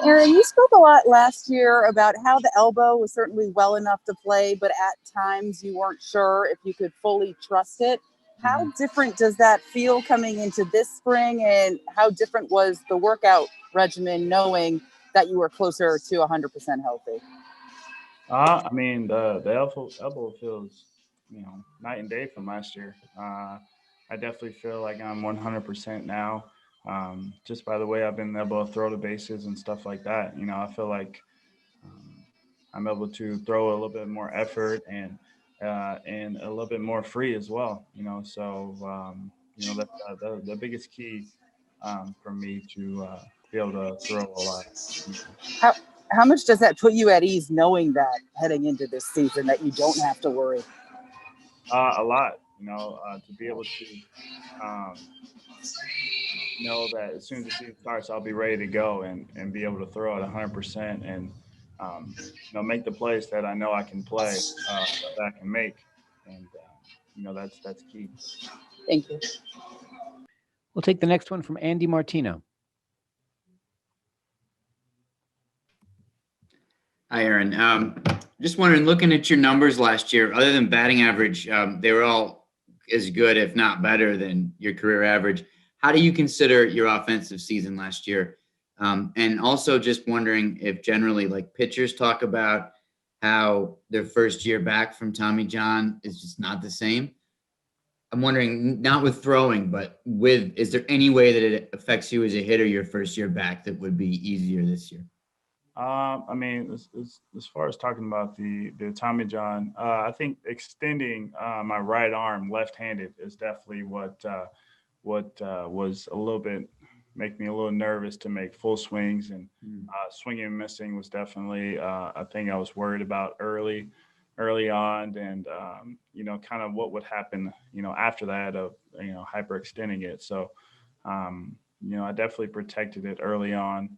Aaron, you spoke a lot last year about how the elbow was certainly well enough to play, but at times you weren't sure if you could fully trust it. How different does that feel coming into this spring, and how different was the workout regimen knowing that you were closer to 100% healthy? I mean, the elbow feels, night and day from last year. I definitely feel like I'm 100% now. Just by the way I've been able to throw the bases and stuff like that. I feel like um, I'm able to throw a little bit more effort and a little bit more free as well. That's the biggest key for me to be able to throw a lot. You know. How how much does that put you at ease knowing that heading into this season that you don't have to worry? A lot, to be able to um, know that as soon as the season starts, I'll be ready to go and be able to throw at 100% and make the plays that I know I can play, that I can make, and that's key. Thank you. We'll take the next one from Andy Martino. Hi, Aaron. Just wondering, looking at your numbers last year, other than batting average, they were all as good, if not better, than your career average. How do you consider your offensive season last year? And also just wondering if generally, like, pitchers talk about how their first year back from Tommy John is just not the same. I'm wondering, not with throwing, but is there any way that it affects you as a hitter your first year back that would be easier this year? I mean, as far as talking about the Tommy John, I think extending my right arm left-handed is definitely what was a little bit make me a little nervous to make full swings, and swinging and missing was definitely a thing I was worried about early on, and kind of what would happen after that of hyperextending it. So I definitely protected it early on.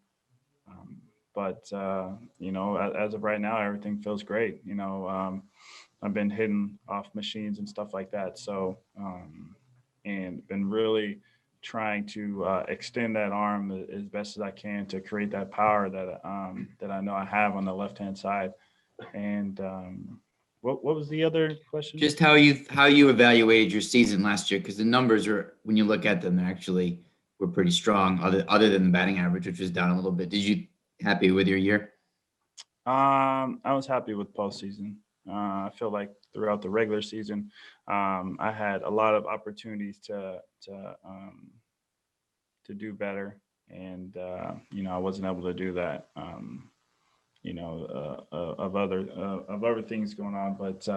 But as of right now, everything feels great. I've been hitting off machines and stuff like that. So, and been really trying to extend that arm as best as I can to create that power that I know I have on the left hand side. And what was the other question? Just how you evaluated your season last year, because the numbers are, when you look at them, they actually were pretty strong. Other than the batting average, which was down a little bit. Did you happy with your year? I was happy with postseason. I feel like throughout the regular season, I had a lot of opportunities to do better, and I wasn't able to do that. Of other things going on, but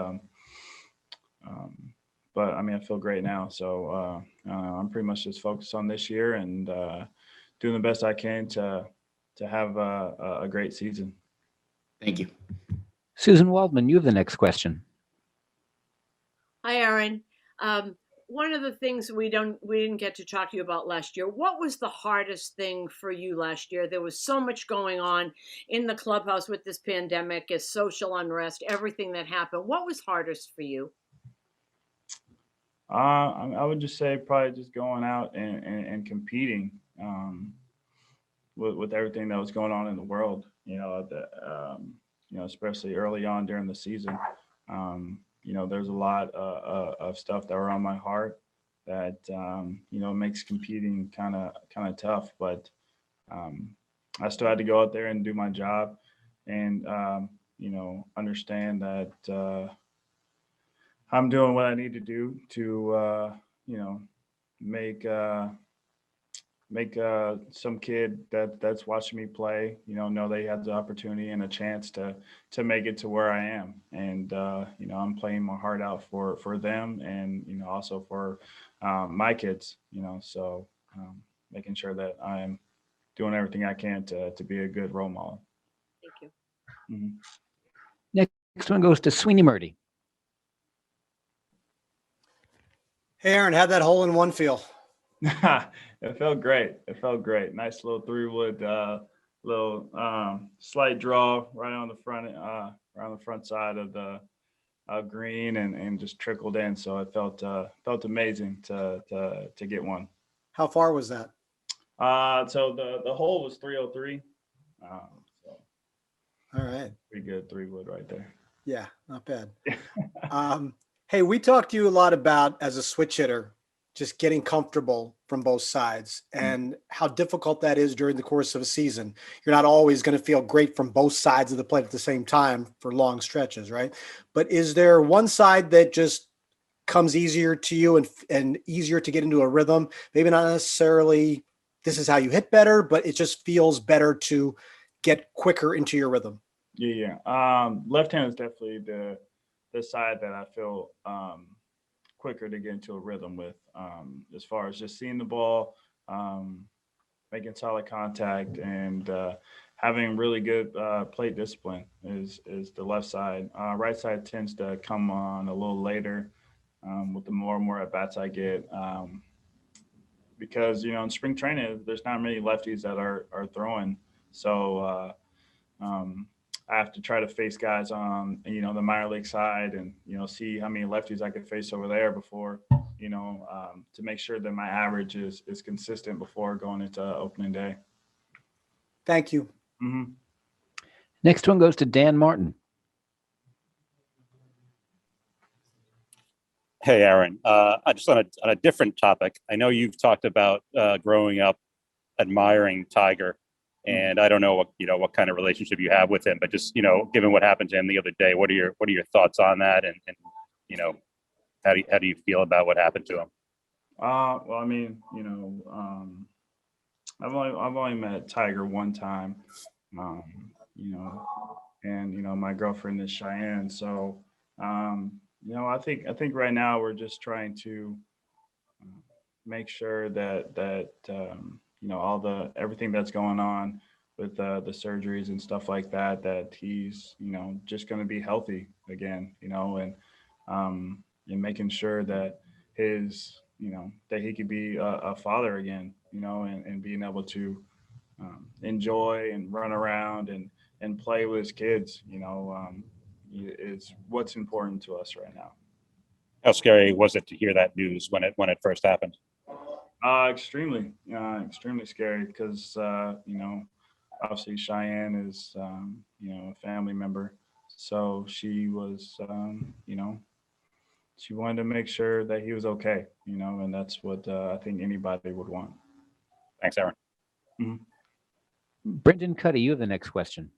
I mean, I feel great now. So I'm pretty much just focused on this year and doing the best I can to have a great season. Thank you. Susan Waldman, you have the next question. Hi, Aaron. One of the things we didn't get to talk to you about last year. What was the hardest thing for you last year? There was so much going on in the clubhouse with this pandemic, as social unrest, everything that happened. What was hardest for you? I would just say probably just going out and competing with everything that was going on in the world. Especially early on during the season. There's a lot of stuff that were on my heart that makes competing kind of tough, but I still had to go out there and do my job, and understand that I'm doing what I need to do to make some kid that's watching me play, know they have the opportunity and a chance to make it to where I am. And I'm playing my heart out for them, and also for my kids. So making sure that I am doing everything I can to be a good role model. Thank you. Next one goes to Sweeney Murdy. Hey, Aaron, how'd that hole in one feel? It felt great. It felt great. Nice little 3-wood, little slight draw right on the front side of the green, and just trickled in. So it felt amazing to get one. How far was that? So the hole was 303. So All right. pretty good 3-wood right there. Yeah, not bad. Hey, we talked to you a lot about, as a switch hitter, just getting comfortable from both sides and how difficult that is during the course of a season. You're not always going to feel great from both sides of the plate at the same time for long stretches, right? But is there one side that just comes easier to you and easier to get into a rhythm? Maybe not necessarily this is how you hit better, but it just feels better to get quicker into your rhythm. Yeah. Left hand is definitely the side that I feel quicker to get into a rhythm with, as far as just seeing the ball, making solid contact, and having really good plate discipline is the left side. Right side tends to come on a little later with the more and more at bats I get. Because in spring training, there's not many lefties that are throwing, so I have to try to face guys on the minor league side, and see how many lefties I can face over there before to make sure that my average is consistent before going into opening day. Thank you. Mm-hmm. Next one goes to Dan Martin. Hey, Aaron. I just on a different topic. I know you've talked about growing up admiring Tiger, and I don't know what kind of relationship you have with him, but just given what happened to him the other day, what are your thoughts on that, and how do you feel about what happened to him? Well, I mean, I've only met Tiger one time, and my girlfriend is Cheyenne, so I think right now we're just trying to make sure that all everything that's going on with the surgeries and stuff like that he's just going to be healthy again, and making sure that his that he could be a father again, and being able to enjoy and run around and play with his kids, is what's important to us right now. How scary was it to hear that news when it first happened? Extremely scary because obviously Cheyenne is a family member, so she was she wanted to make sure that he was okay, and that's what I think anybody would want. Thanks, Aaron. Mm-hmm. Brendan Cuddy, you have the next question.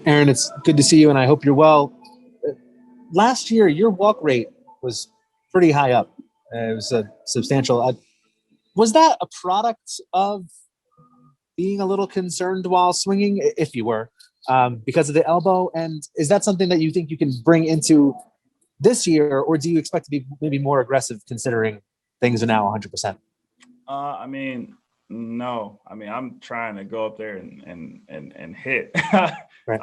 Aaron, it's good to see you, and I hope you're well. Last year, your walk rate was pretty high up. It was a substantial. Was that a product of being a little concerned while swinging, if you were, because of the elbow? And is that something that you think you can bring into this year, or do you expect to be maybe more aggressive considering things are now 100%? I mean, no. I mean, I'm trying to go up there and hit. Right.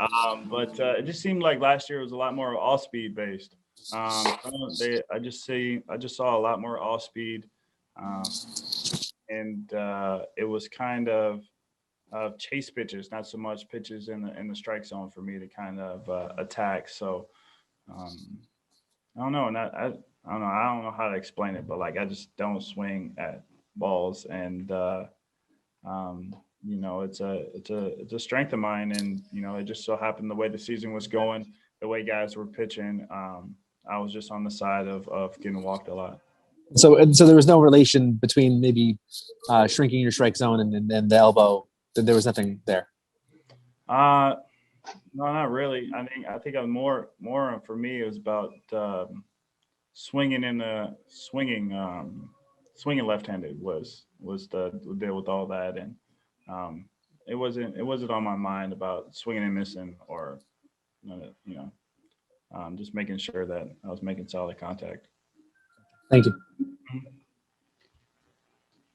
But it just seemed like last year was a lot more all speed based. I just saw a lot more all speed, and it was kind of chase pitches, not so much pitches in the strike zone for me to kind of attack. So I don't know, and I don't know how to explain it, but like I just don't swing at balls, and it's a strength of mine, and it just so happened the way the season was going, the way guys were pitching, I was just on the side of getting walked a lot. So there was no relation between maybe shrinking your strike zone and the elbow. There was nothing there. No, not really. I think I'm more for me it was about swinging left-handed was the deal with all that, and it wasn't on my mind about swinging and missing, or just making sure that I was making solid contact. Thank you.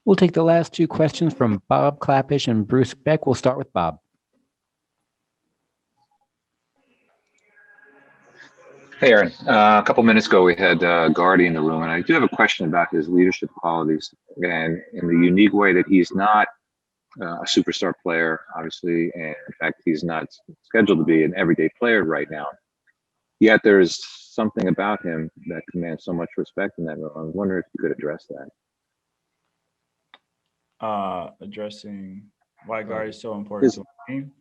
We'll take the last two questions from Bob Clappish and Bruce Beck. We'll start with Bob. Hey, Aaron. A couple minutes ago, we had Gardy in the room, and I do have a question about his leadership qualities and in the unique way that he's not a superstar player, obviously, and in fact, he's not scheduled to be an everyday player right now. Yet there's something about him that commands so much respect in that room. I was wondering if you could address that. Addressing why guard is so important to a team.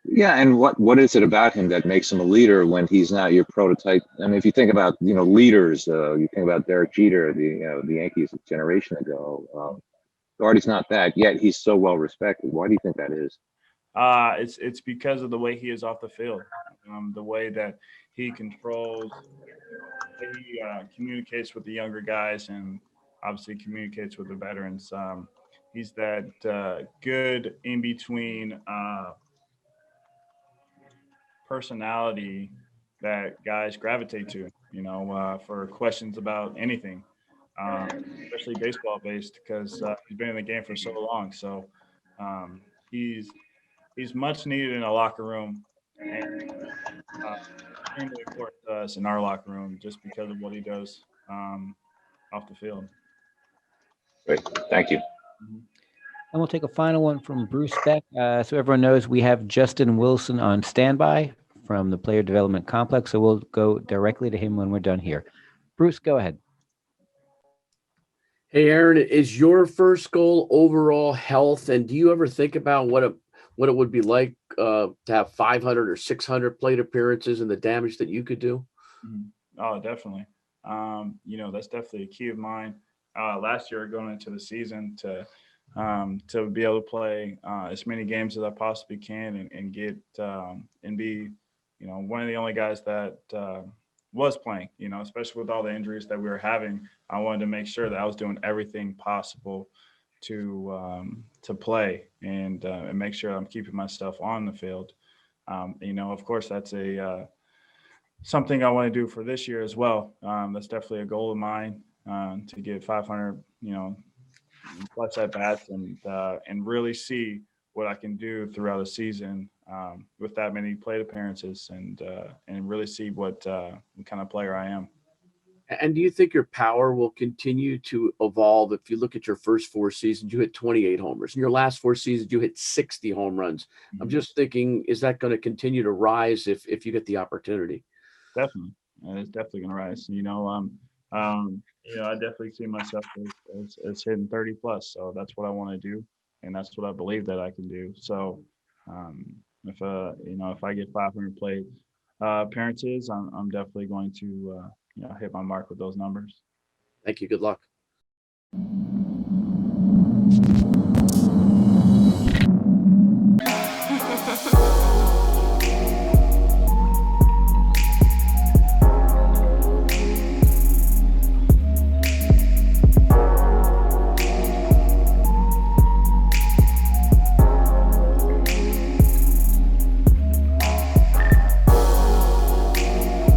Yeah, and what is it about him that makes him a leader when he's not your prototype? I mean, if you think about leaders, you think about Derek Jeter, the Yankees a generation ago. Guardy's not that, yet he's so well respected. Why do you think that is? It's because of the way he is off the field, the way that he controls, he communicates with the younger guys, and obviously communicates with the veterans. He's that good in between personality that guys gravitate to, for questions about anything, especially baseball based, because he's been in the game for so long. So um, he's much needed in a locker room, and extremely important to us in our locker room just because of what he does off the field. Great, thank you. Mhm. And we'll take a final one from Bruce Beck. So everyone knows we have Justin Wilson on standby from the Player Development Complex. So we'll go directly to him when we're done here. Bruce, go ahead. Hey, Aaron, is your first goal overall health? And do you ever think about what it would be like to have 500 or 600 plate appearances and the damage that you could do? Mhm. Oh, definitely. That's definitely a key of mine. Last year, going into the season, to be able to play as many games as I possibly can and get and be, one of the only guys that was playing. Especially with all the injuries that we were having, I wanted to make sure that I was doing everything possible to play and make sure I'm keeping myself on the field. Of course, that's a something I want to do for this year as well. That's definitely a goal of mine to get 500, plus at bats and really see what I can do throughout a season with that many plate appearances and really see what kind of player I am. And do you think your power will continue to evolve? If you look at your first 4 seasons, you hit 28 homers. In your last 4 seasons, you hit 60 home runs. I'm just thinking, is that going to continue to rise if you get the opportunity? Definitely, it's definitely going to rise. I definitely see myself as hitting 30 plus. So that's what I want to do, and that's what I believe that I can do. So, if I get 500 plate appearances, I'm definitely going to hit my mark with those numbers. Thank you. Good luck.